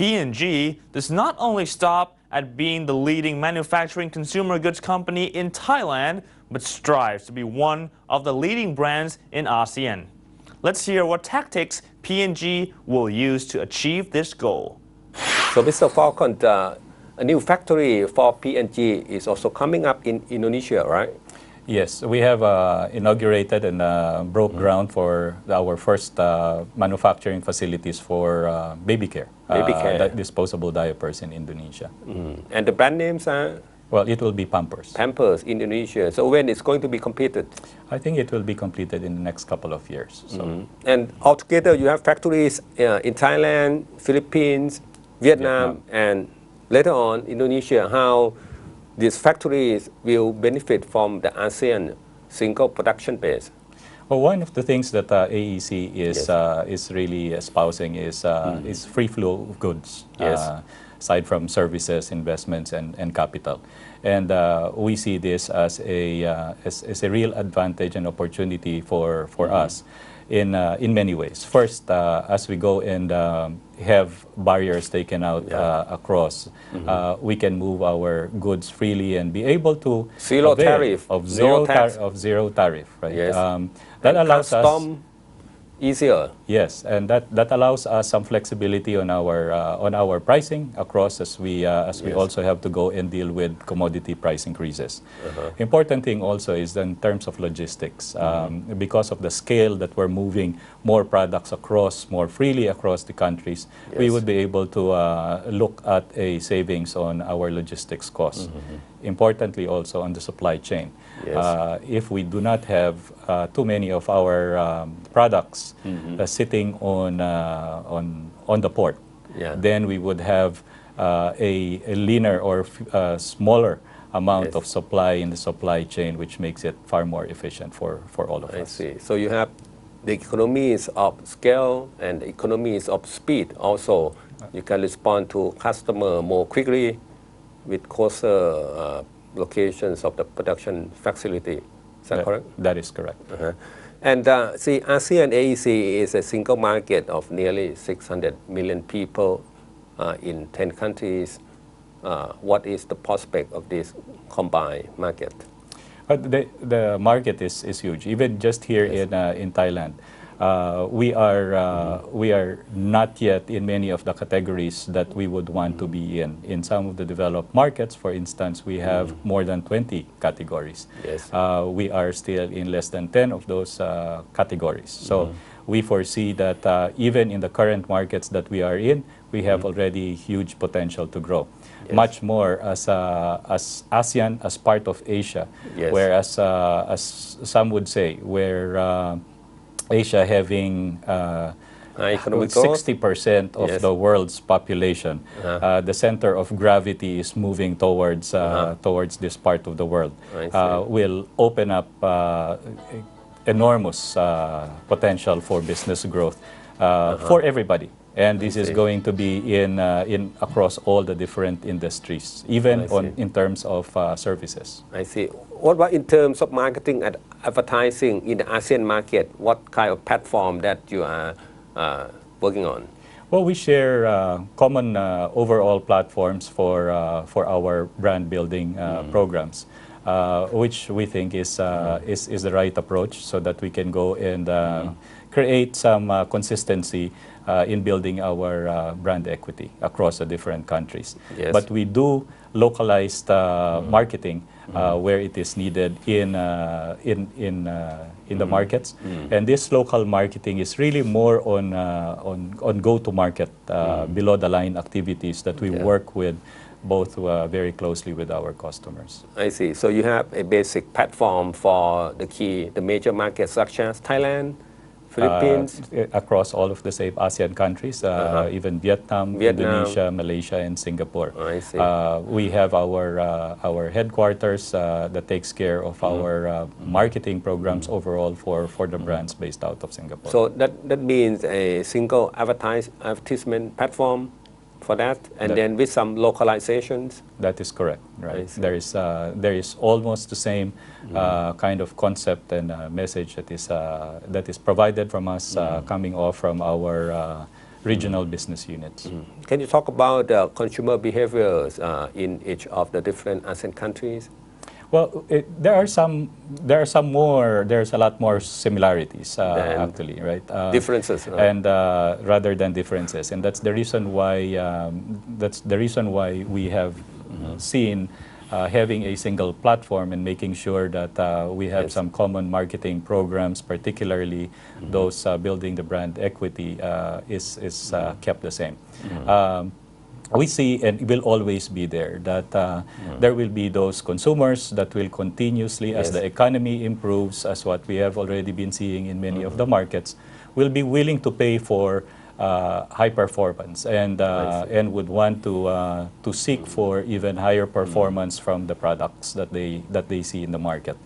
P&G does not only stop at being the leading manufacturing consumer goods company in Thailand, but strives to be one of the leading brands in ASEAN. Let's hear what tactics P&G will use to achieve this goal. So, Mr. Falcon, a new factory for P&G is also coming up in Indonesia, right? Yes, we have inaugurated and broke ground for our first manufacturing facilities for baby care, disposable diapers in Indonesia. And the brand names are? Well, it will be Pampers. Pampers, Indonesia. So when it's going to be completed? I think it will be completed in the next couple of years. So. And altogether, you have factories in Thailand, Philippines, Vietnam, and later on Indonesia. How these factories will benefit from the ASEAN single production base? Well, one of the things that AEC is really espousing is free flow of goods, aside from services, investments, and capital. And we see this as a real advantage and opportunity for us in many ways. First, as we go and have barriers taken out across, we can move our goods freely and be able to zero tariff, zero tariff, right? Yes. That allows us easier. Yes, and that allows us some flexibility on our pricing across as we also have to go and deal with commodity price increases. Important thing also is in terms of logistics, because of the scale that we're moving more products more freely across the countries, we would be able to look at a savings on our logistics costs. Importantly also on the supply chain. If we do not have too many of our products sitting on the port, then we would have a leaner or smaller amount of supply in the supply chain, which makes it far more efficient for all of us. I see. So you have the economies of scale and economies of speed also. You can respond to customer more quickly with closer locations of the production facility. Is that correct? That is correct. And see, ASEAN AEC is a single market of nearly 600 million people in 10 countries. What is the prospect of this combined market? The market is huge. Even just here in Thailand, we are not yet in many of the categories that we would want to be in. In some of the developed markets, for instance, we have more than 20 categories. We are still in less than 10 of those categories. So we foresee that even in the current markets that we are in, we have already huge potential to grow. Much more as ASEAN, as part of Asia, whereas as some would say, where Asia having 60% of the world's population, the center of gravity is moving towards this part of the world, will open up enormous potential for business growth for everybody. And this is going to be in across all the different industries, even in terms of services. I see. What about in terms of marketing and advertising in the ASEAN market? What kind of platform that you are working on? Well, we share common overall platforms for our brand building programs, which we think is the right approach, so that we can go and create some consistency in building our brand equity across the different countries. But we do localized marketing where it is needed in the markets, and this local marketing is really more on go-to-market below the line activities that we work with both very closely with our customers. I see. So you have a basic platform for the major markets such as Thailand, Philippines, across all of the same ASEAN countries, even Vietnam, Indonesia, Malaysia, and Singapore. I see. We have our headquarters that takes care of our marketing programs overall for the brands based out of Singapore. So that means a single advertisement platform for that, and then with some localizations. That is correct, right? There is almost the same kind of concept and message that is provided from us coming off from our regional business units. Can you talk about consumer behaviors in each of the different ASEAN countries? Well, there's a lot more similarities actually, right? Differences, and rather than differences, and that's the reason why we have seen having a single platform and making sure that we have some common marketing programs, particularly those building the brand equity, is kept the same. We see, and will always be there, that there will be those consumers that will continuously, as the economy improves, as what we have already been seeing in many of the markets, will be willing to pay for high performance and would want to seek for even higher performance from the products that they see in the market.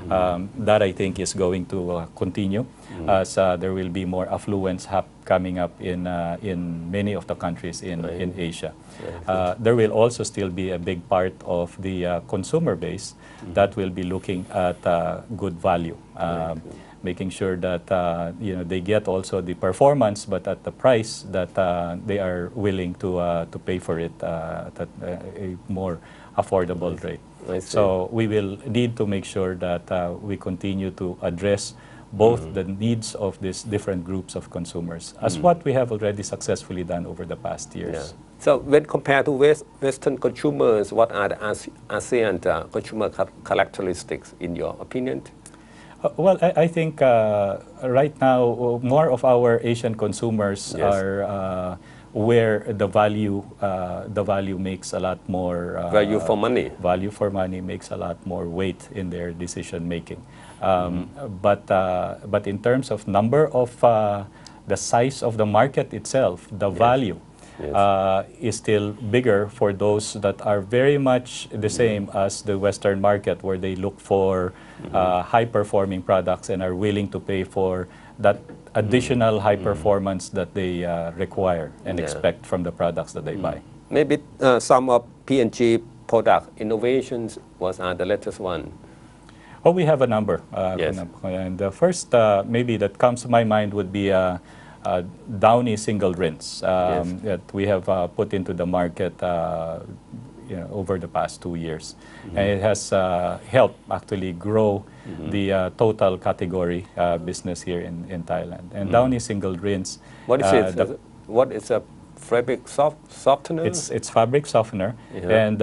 That I think is going to continue as there will be more affluence coming up in many of the countries in Asia. There will also still be a big part of the consumer base that will be looking at good value. Making sure that they get also the performance, but at the price that they are willing to pay for it at a more affordable rate. So we will need to make sure that we continue to address both the needs of these different groups of consumers, as what we have already successfully done over the past years. So when compared to Western consumers, what are the ASEAN consumer characteristics in your opinion? Well, I think right now more of our Asian consumers are where the value makes a lot more value for money. Value for money makes a lot more weight in their decision making. But in terms of number of the size of the market itself, the value is still bigger for those that are very much the same as the Western market, where they look for high-performing products and are willing to pay for that additional high performance that they require and expect from the products that they buy. Maybe some of P&G product innovations was the latest one. Oh, we have a number. And the first maybe that comes to my mind would be Downy single rinse that we have put into the market over the past 2 years. And it has helped actually grow the total category business here in Thailand. And Downy single rinse. What is it? What is a fabric softener? It's fabric softener, and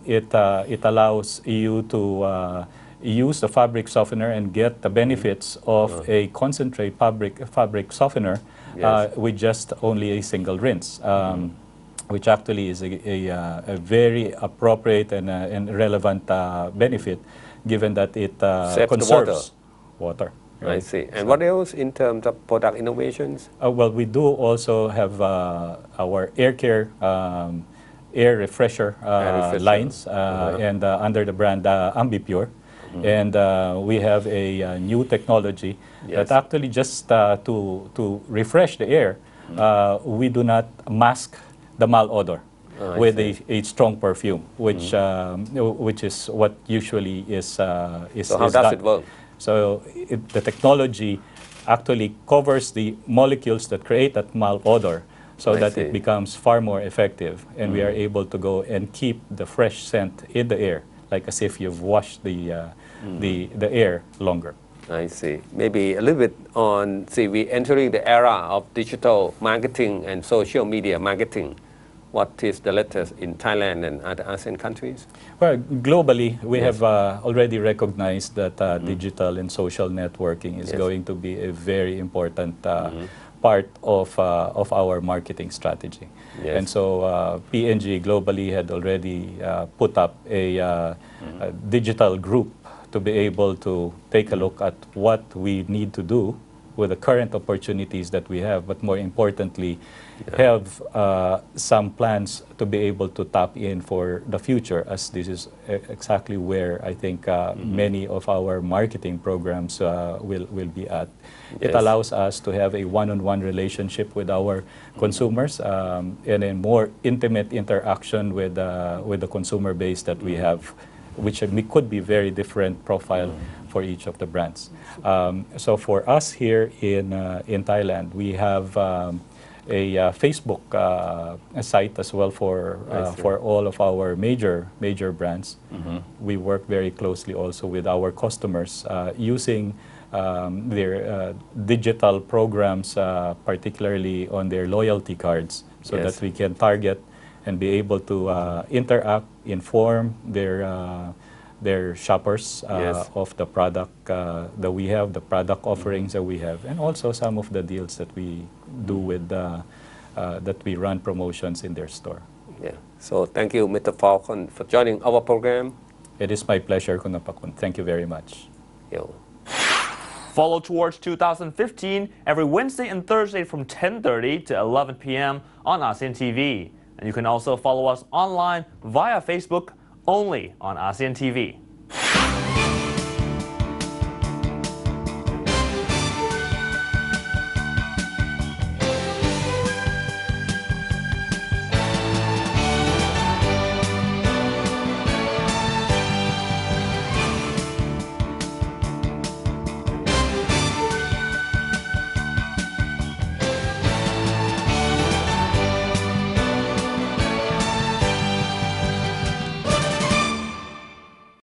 it allows you to use the fabric softener and get the benefits of a concentrate fabric softener with just only a single rinse, which actually is a very appropriate and relevant benefit, given that it conserves water. Right? I see. And what else in terms of product innovations? Well, we do also have our air care, air refresher lines, and under the brand Ambipure. And we have a new technology that actually just to refresh the air, we do not mask the malodor with a strong perfume, which is what usually is so how does it work? So the technology actually covers the molecules that create that malodor, so that it becomes far more effective, and we are able to go and keep the fresh scent in the air, like as if you've washed the air longer. I see. Maybe a little bit on, we entering the era of digital marketing and social media marketing. What is the latest in Thailand and other ASEAN countries? Well, globally, we have already recognized that digital and social networking is going to be a very important part of our marketing strategy. And so P&G globally had already put up a digital group to be able to take a look at what we need to do with the current opportunities that we have, but more importantly, have some plans to be able to tap in for the future, as this is exactly where I think many of our marketing programs will be at. It allows us to have a one-on-one relationship with our consumers and a more intimate interaction with the consumer base that we have, which could be very different profile for each of the brands. So for us here in Thailand, we have Facebook site as well for all of our major brands. We work very closely also with our customers using their digital programs, particularly on their loyalty cards, so that we can target and be able to interact, inform their shoppers of the product that we have, the product offerings that we have, and also some of the deals that we do with that we run promotions in their store. Yeah. So thank you, Mr. Falcon, for joining our program. It is my pleasure, Kunapakun. Thank you very much. Yo. Follow Towards 2015 every Wednesday and Thursday from 10:30 to 11 p.m. on ASEAN TV. And you can also follow us online via Facebook only on ASEAN TV.